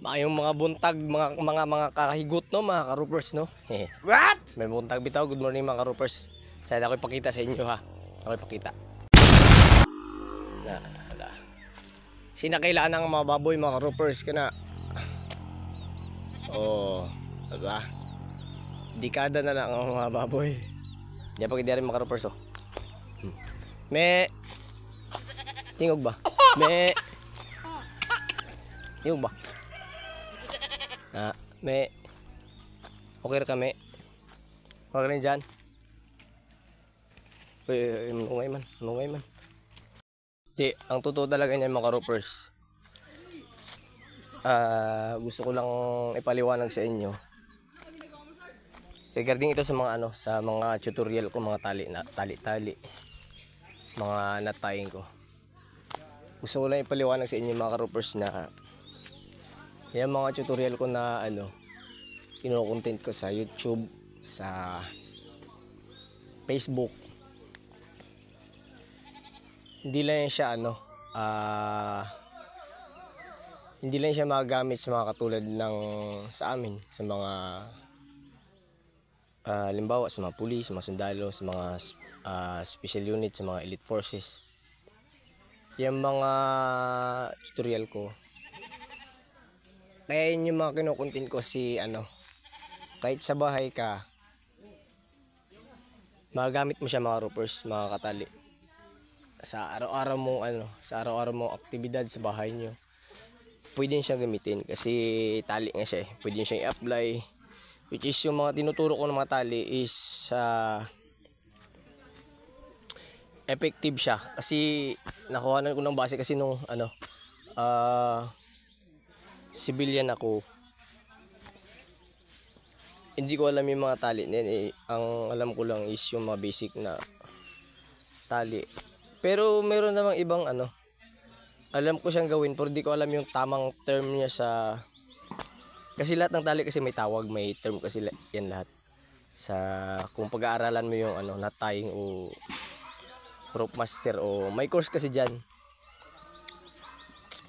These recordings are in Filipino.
Yung mga buntag, mga kakahigot no, mga ka-roopers no. What? May buntag bitaw. Good morning mga ka-roopers. Sana ako ipakita sa inyo ha. Ako ipakita. Na. Sinakailaan ng mga baboy mga ka-roopers kana. Oh, diba? Dekada na lang ang mga baboy. Diyan pag hindi rin mga ka-roopers oh. Me. Tingog ba? Me. Tingog ba? May okay ra kami. Okay rin dyan. Uy, Nungay man. Di, ang totoo talaga niyan mga roopers. Gusto ko lang ipaliwanag sa inyo. Regarding ito sa mga sa mga tutorial ko, mga tali. Mga natayin ko. Gusto ko lang ipaliwanag sa inyo mga roopers na yan mga tutorial ko na kino-content ko sa YouTube, sa Facebook. Hindi lang yan siya hindi lang siya magagamit sa mga katulad ng sa amin, sa mga halimbawa sa mga pulis, sa mga sundalo, sa mga special unit, sa mga elite forces. Yung mga tutorial ko kaya yun yung mga kinukontent ko kahit sa bahay ka, magagamit mo siya mga roopers, mga katali. Sa araw-araw mong aktibidad sa bahay nyo, pwede siyang gamitin kasi tali nga siya eh. Pwede siyang i-apply, which is yung mga tinuturo ko ng mga tali is effective siya. Kasi nakuhanan ko ng base kasi nung civilian ako, hindi ko alam yung mga tali niyan ang alam ko lang is yung mga basic na tali, pero meron namang ibang alam ko siyang gawin pero hindi ko alam yung tamang term niya kasi lahat ng tali kasi may tawag, may term kasi yan lahat sa kung pag-aaralan mo yung knot tying o rope master o may course kasi dyan.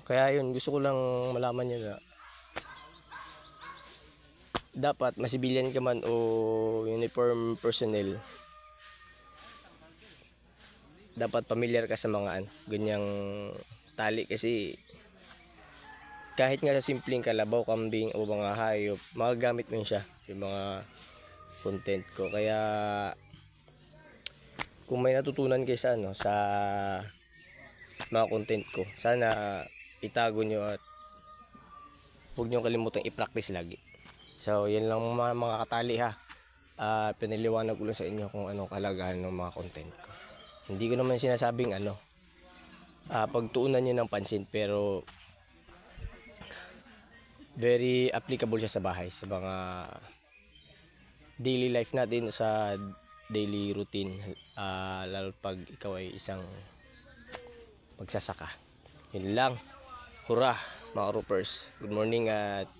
Kaya yun, gusto ko lang malaman nyo na dapat masibilyan ka man o uniform personnel, dapat familiar ka sa mga ganyang tali kasi kahit nga sa simpleng kalabaw, kambing o mga hayop, magagamit mo siya yung mga content ko. Kaya kung may natutunan kayo sa mga content ko, sana itago nyo at huwag nyo kalimutang i-practice lagi. So yan lang mga katali ha. Piniliwanag ko lang sa inyo kung anong kalagahan ng mga content ko. Hindi ko naman sinasabing pagtuunan nyo ng pansin, pero very applicable siya sa bahay, sa mga daily life natin, sa daily routine, lalo pag ikaw ay isang magsasaka. Yun lang. Hurra mga roopers. Good morning at